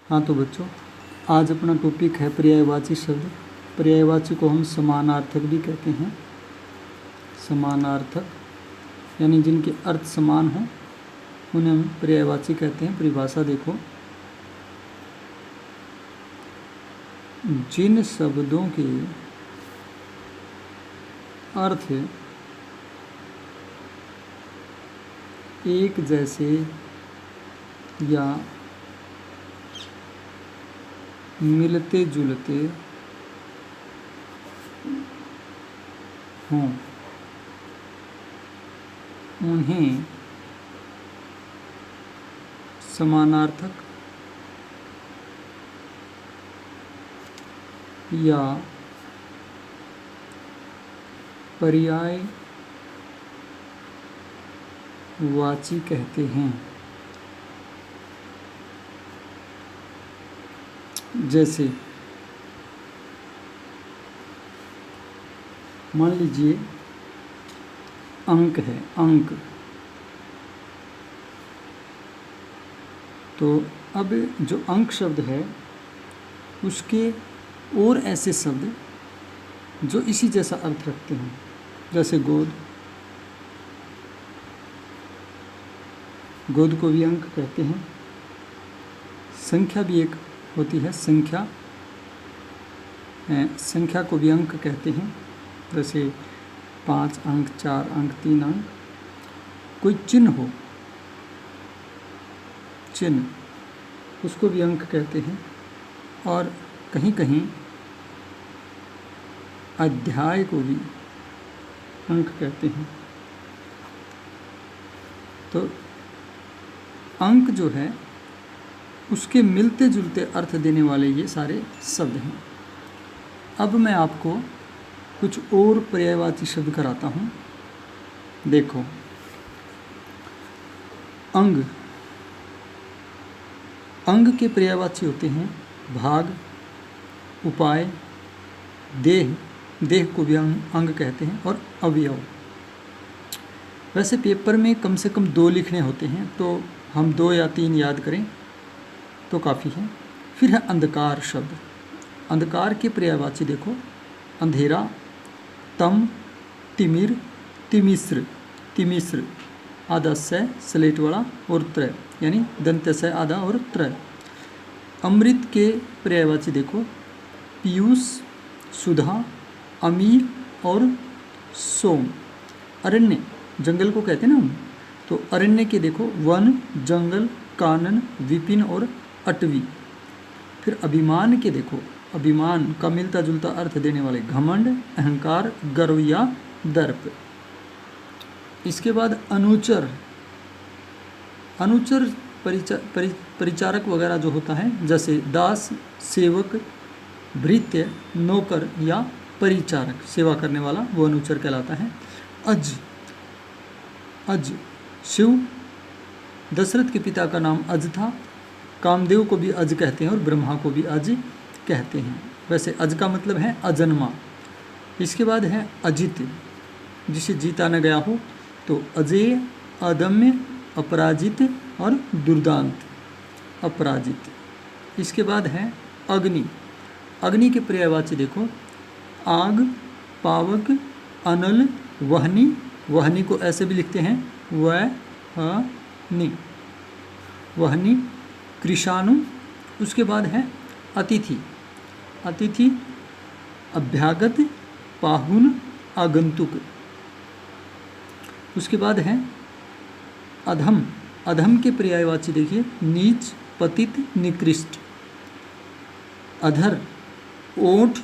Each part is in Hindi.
हाँ तो बच्चों, आज अपना टॉपिक है पर्यायवाची शब्द। पर्यायवाची को हम समानार्थक भी कहते हैं। समानार्थक यानी जिनके अर्थ समान हों उन्हें हम पर्यायवाची कहते हैं। परिभाषा देखो, जिन शब्दों के अर्थ एक जैसे या मिलते जुलते हों उन्हें समानार्थक या पर्यायवाची कहते हैं। जैसे मान लीजिए अंक है, अंक। तो अब जो अंक शब्द है उसके और ऐसे शब्द जो इसी जैसा अर्थ रखते हैं, जैसे गोद। गोद को भी अंक कहते हैं। संख्या भी एक होती है, संख्या। संख्या को भी अंक कहते हैं, जैसे 5 अंक, 4 अंक, 3 अंक। कोई चिन्ह हो, चिन्ह, उसको भी अंक कहते हैं। और कहीं कहीं अध्याय को भी अंक कहते हैं। तो अंक जो है उसके मिलते जुलते अर्थ देने वाले ये सारे शब्द हैं। अब मैं आपको कुछ और पर्यायवाची शब्द कराता हूँ। देखो, अंग। अंग के पर्यायवाची होते हैं भाग, उपाय, देह। देह को भी अंग कहते हैं, और अवयव। वैसे पेपर में कम से कम 2 लिखने होते हैं, तो हम 2 या 3 याद करें तो काफ़ी है। फिर है अंधकार शब्द। अंधकार के पर्यायवाची देखो, अंधेरा, तम, तिमिर, तिमिश्र। तिमिश्र आधा स स्लेट वाला, और त्रय यानी दंत स आधा और त्रय। अमृत के पर्यायवाची देखो, पीयूष, सुधा, अमीर और सोम। अरण्य, जंगल को कहते हैं ना हम, तो अरण्य के देखो वन, जंगल, कानन, विपिन और अटवी। फिर अभिमान के देखो, अभिमान का मिलता जुलता अर्थ देने वाले घमंड, अहंकार, गर्व या दर्प। इसके बाद अनुचर। अनुचर परिचारक वगैरह जो होता है, जैसे दास, सेवक, भृत्य, नौकर या परिचारक, सेवा करने वाला, वो अनुचर कहलाता है। अज। अज, शिव, दशरथ के पिता का नाम अज था। कामदेव को भी अज कहते हैं और ब्रह्मा को भी अज कहते हैं। वैसे अज का मतलब है अजन्मा। इसके बाद है अजित, जिसे जीता न गया हो, तो अजेय, अदम्य, अपराजित और दुर्दांत, अपराजित। इसके बाद है अग्नि। अग्नि के पर्यायवाची देखो, आग, पावक, अनल, वहनी। वहनी को ऐसे भी लिखते हैं वहनी, वहनी, कृषाणु। उसके बाद है अतिथि। अतिथि, अभ्यागत, पाहुन, आगंतुक। उसके बाद है अधम। अधम के पर्यायवाची देखिए, नीच, पतित, निकृष्ट। अधर, ओठ,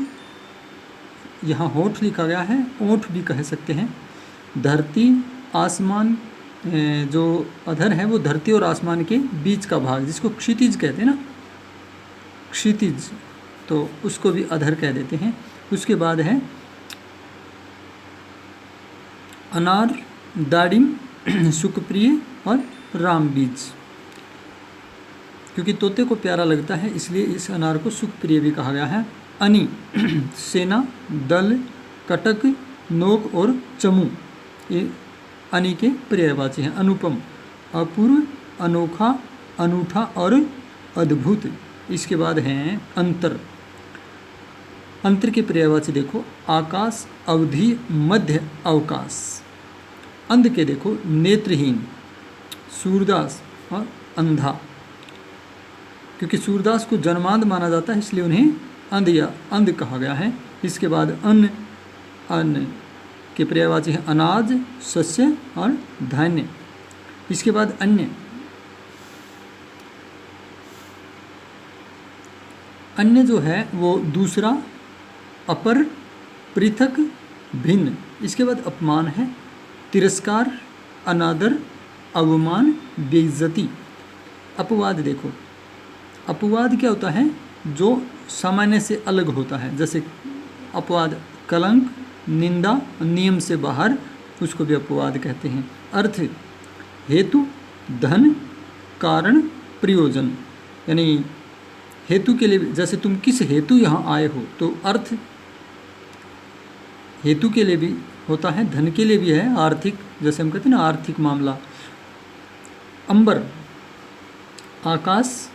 यहाँ होठ लिखा गया है, ओठ भी कह सकते हैं। धरती, आसमान। जो अधर है वो धरती और आसमान के बीच का भाग, जिसको क्षितिज कहते हैं ना, क्षितिज, तो उसको भी अधर कह देते हैं। उसके बाद है अनार, दाडिम, सुखप्रिय और रामबीज। क्योंकि तोते को प्यारा लगता है इसलिए इस अनार को सुखप्रिय भी कहा गया है। अनि, सेना, दल, कटक, नोक और चमू, ये अनि के पर्यायवाची हैं। अनुपम, अपूर्व, अनोखा, अनूठा और अद्भुत। इसके बाद हैं अंतर। अंतर के पर्यायवाची देखो आकाश, अवधि, मध्य, अवकाश। अंध के देखो नेत्रहीन, सूरदास और अंधा। क्योंकि सूरदास को जन्मांध माना जाता है इसलिए उन्हें अंध या अंध कहा गया है। इसके बाद अन्न, अन्न के पर्यायवाची है अनाज, सस्य और धान्य। इसके बाद अन्य, अन्य जो है वो दूसरा, अपर, पृथक, भिन्न। इसके बाद अपमान है तिरस्कार, अनादर, अवमान, बेइज्जती। अपवाद देखो, अपवाद क्या होता है? जो सामान्य से अलग होता है, जैसे अपवाद कलंक, निंदा, नियम से बाहर, उसको भी अपवाद कहते हैं। अर्थ हेतु, धन, कारण, प्रयोजन। यानी हेतु के लिए, जैसे तुम किस हेतु यहाँ आए हो, तो अर्थ हेतु के लिए भी होता है, धन के लिए भी है, आर्थिक, जैसे हम कहते हैं ना आर्थिक मामला। अंबर आकाश,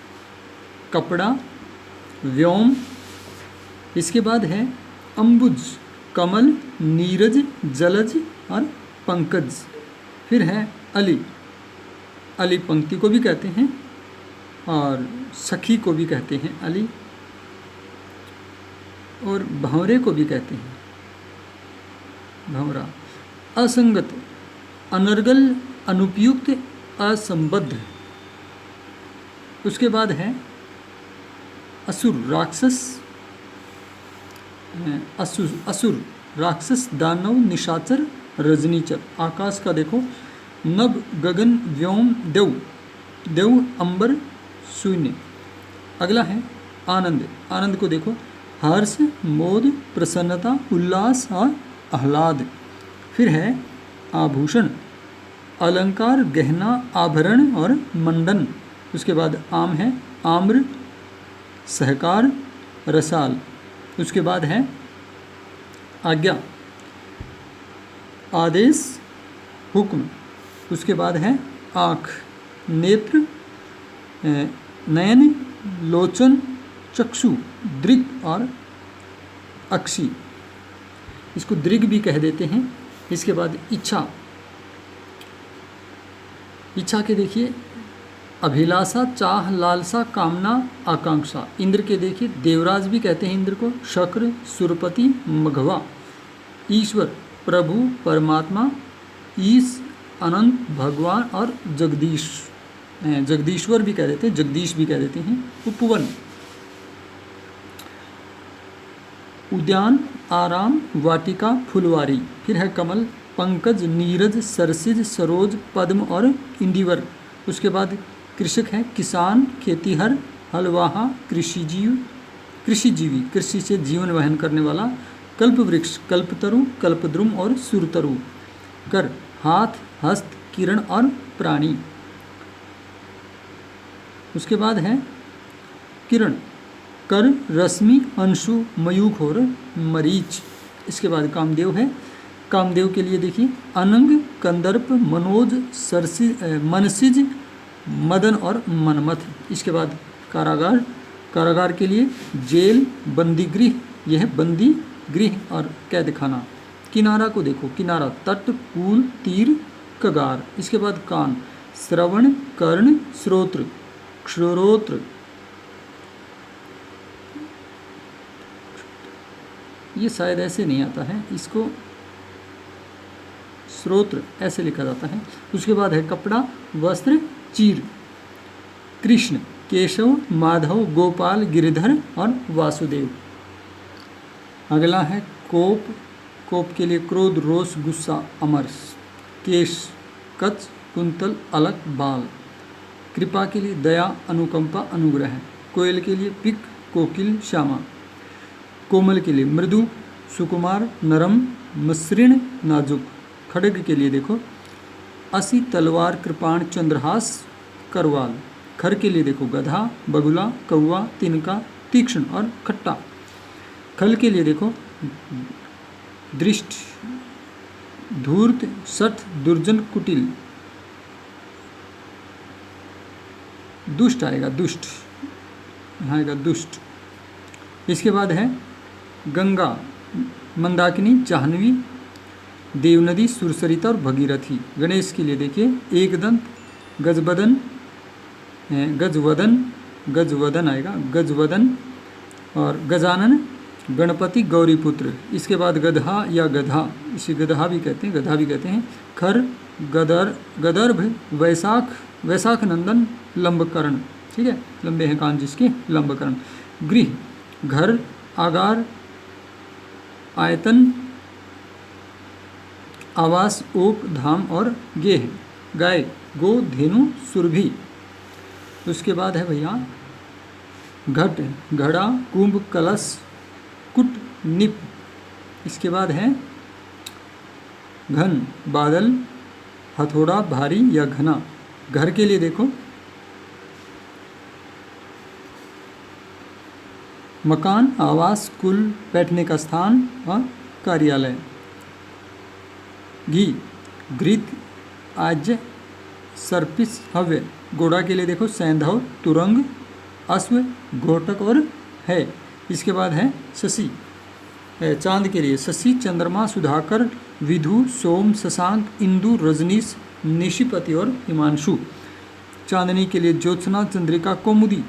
कपड़ा, व्योम। इसके बाद है अंबुज कमल, नीरज, जलज और पंकज। फिर है अली, अली पंक्ति को भी कहते हैं और सखी को भी कहते हैं अली, और भंवरे को भी कहते हैं भंवरा। असंगत, अनर्गल, अनुपयुक्त, असंबद्ध। उसके बाद है असुर राक्षस, असुर राक्षस, दानव, निशाचर, रजनीचर। आकाश का देखो नभ, गगन, व्योम, देव, देव, अंबर, शून्य। अगला है आनंद। आनंद को देखो हर्ष, मोद, प्रसन्नता, उल्लास और आह्लाद। फिर है आभूषण, अलंकार, गहना, आभरण और मंडन। उसके बाद आम है आम्र, सहकार, रसाल। उसके बाद है आज्ञा, आदेश, हुक्म। उसके बाद है आँख, नेत्र, नयन, लोचन, चक्षु, दृग और अक्षी। इसको दृग भी कह देते हैं। इसके बाद इच्छा, इच्छा के देखिए अभिलाषा, चाह, लालसा, कामना, आकांक्षा। इंद्र के देखिए देवराज भी कहते हैं इंद्र को, शक्र, सुरपति, मघवा। ईश्वर प्रभु, परमात्मा, ईश, अनंत, भगवान और जगदीश, जगदीश्वर भी कह देते हैं, जगदीश भी कह देते हैं। उपवन, उद्यान, आराम, वाटिका, फुलवारी। फिर है कमल, पंकज, नीरज, सरसिज, सरोज, पद्म और इंदिवर। उसके बाद कृषक है किसान, खेतीहर, हलवाहा, कृषिजीव, कृषिजीवी, कृषि से जीवन वहन करने वाला। कल्प वृक्ष, कल्पतरु, कल्पद्रुम और सुरतरु। कर हाथ, हस्त, किरण और प्राणी। उसके बाद है किरण, कर, रश्मि, अंशु, मयूख और मरीच। इसके बाद कामदेव है। कामदेव के लिए देखिए अनंग, कंदर्प, मनोज, सरसिज, मनसिज, मदन और मनमथ। इसके बाद कारागार, कारागार के लिए जेल, बंदी गृह, यह है बंदी गृह और कैद खाना। किनारा को देखो किनारा, तट, पुल, तीर, कगार। इसके बाद कान, श्रवण, कर्ण, श्रोत्र, श्रोत्र। ये शायद ऐसे नहीं आता है, इसको श्रोत्र ऐसे लिखा जाता है। उसके बाद है कपड़ा, वस्त्र, चीर। कृष्ण, केशव, माधव, गोपाल, गिरिधर और वासुदेव। अगला है कोप। कोप के लिए क्रोध, रोष, गुस्सा, अमर्ष। केश, कच, कुंतल, अलक, बाल। कृपा के लिए दया, अनुकंपा, अनुग्रह। कोयल के लिए पिक, कोकिल, श्यामा। कोमल के लिए मृदु, सुकुमार, नरम, मसृण, नाजुक। खड्ग के लिए देखो असी, तलवार, कृपाण, चंद्रहास, करवाल। खर के लिए देखो गधा, बगुला, कौवा, तिनका, तीक्ष्ण और खट्टा। खल के लिए देखो दृष्ट, धूर्त, सठ, दुर्जन, कुटिल। दुष्ट आएगा दुष्ट। यहाँ आएगा दुष्ट। इसके बाद है गंगा, मंदाकिनी, जाह्नवी, देवनदी, सुरसरिता और भगीरथी। गणेश के लिए देखिए एकदंत, गजवदन, गजवदन आएगा, गजवदन और गजानन, गणपति, गौरीपुत्र। इसके बाद गधा या गधा, इसे गधा भी कहते हैं, गधा भी कहते हैं। खर, गदर्भ, वैशाख नंदन, लंबकर्ण, ठीक है, लंबे हैं कान जिसके, लंबकर्ण। गृह, घर, आगार, आयतन, आवास, ओक, धाम और गेह। गाय, गो, धेनु, सुरभि। उसके बाद है भैया घट, घड़ा, कुंभ, कलश, कुट, निप। इसके बाद है घन, बादल, हथौड़ा, भारी या घना। घर के लिए देखो मकान, आवास, कुल, बैठने का स्थान और कार्यालय। घी, घृत, आज्य, सर्पिस, हव्य। घोड़ा के लिए देखो सैंधव, तुरंग, अश्व, घोटक और है। इसके बाद है शशि, चांद के लिए शशि, चंद्रमा, सुधाकर, विधु, सोम, शशांक, इंदु, रजनीश, निशिपति और हिमांशु। चांदनी के लिए ज्योत्सना, चंद्रिका, कौमुदी।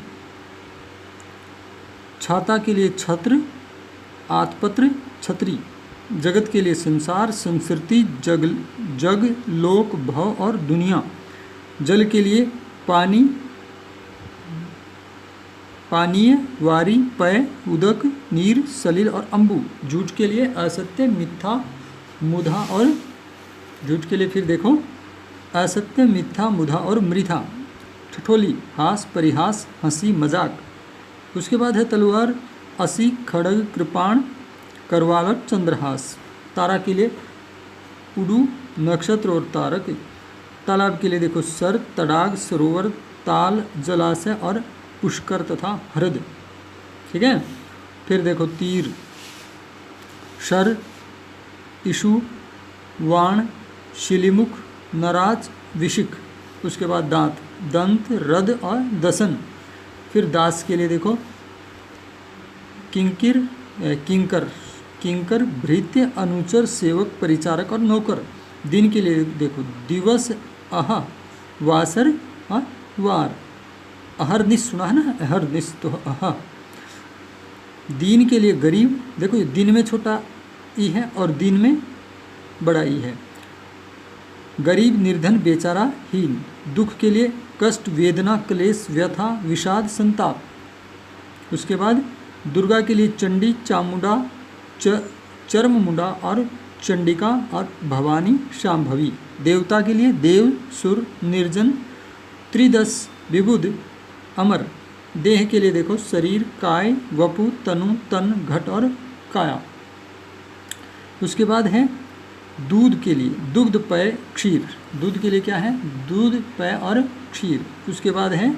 छाता के लिए छत्र, आतपत्र, छत्री। जगत के लिए संसार, संस्कृति, जग, लोक, भव और दुनिया। जल के लिए पानी, पानीय, वारी, पय, उदक, नीर, सलिल और अम्बु। झूठ के लिए असत्य, मिथ्या, मुधा और झूठ के लिए फिर देखो असत्य, मिथ्या, मुधा और मृथा। ठठोली, हास, परिहास, हंसी, मजाक। उसके बाद है तलवार, असी, खड़ग, कृपाण, करवाल और चंद्रहास। तारा के लिए उडू, नक्षत्र और तारक। तालाब के लिए देखो सर, तड़ाग, सरोवर, ताल, जलाशय और पुष्कर तथा हृद, ठीक है। फिर देखो तीर, शर, इशु, वाण, शिलिमुख, नराज, विशिक। उसके बाद दांत, दंत, रद और दसन। फिर दास के लिए देखो किंकर, भृत्य, अनुचर, सेवक, परिचारक और नौकर। दिन के लिए देखो दिवस, अह, वासर और वार। अहरनिश सुना है ना, अहरनिश, तो अह। दीन के लिए गरीब, देखो ये दिन में छोटा ई है और दिन में बड़ा ई है। गरीब, निर्धन, बेचारा, हीन। दुख के लिए कष्ट, वेदना, क्लेश, व्यथा, विषाद, संताप। उसके बाद दुर्गा के लिए चंडी, चामुंडा, चर्ममुंडा और चंडिका और भवानी, शांभवी। देवता के लिए देव, सुर, निर्जन, त्रिदश, विबुध, अमर। देह के लिए देखो शरीर, काय, वपु, तनु, तन, घट और काया। उसके बाद है दूध के लिए दुग्ध, पेय, क्षीर। दूध के लिए क्या है, दूध, पेय और क्षीर। उसके बाद है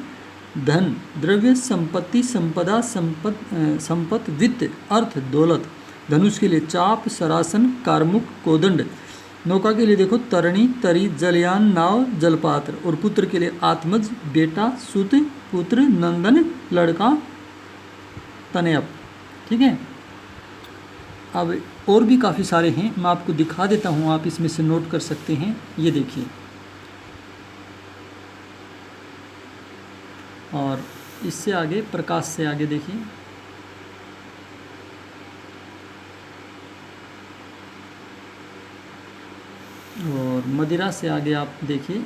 धन, द्रव्य, संपत्ति, संपदा, संपत, वित्त, अर्थ, दौलत। धनुष के लिए चाप, सरासन, कारमुक, कोदंड। नौका के लिए देखो तरणी, तरी, जलयान, नाव, जलपात्र। और पुत्र के लिए आत्मज, बेटा, सुत, पुत्र, नंदन, लड़का, तनयप, ठीक है। अब और भी काफ़ी सारे हैं, मैं आपको दिखा देता हूँ, आप इसमें से नोट कर सकते हैं। ये देखिए, और इससे आगे प्रकाश से आगे देखिए, और मदिरा से आगे आप देखिए,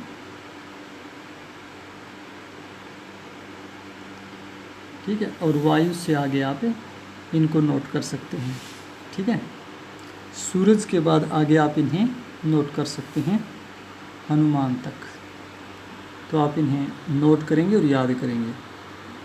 ठीक है। और वायु से आगे आप इनको नोट कर सकते हैं, ठीक है। सूरज के बाद आगे आप इन्हें नोट कर सकते हैं हनुमान तक। तो आप इन्हें नोट करेंगे और याद करेंगे।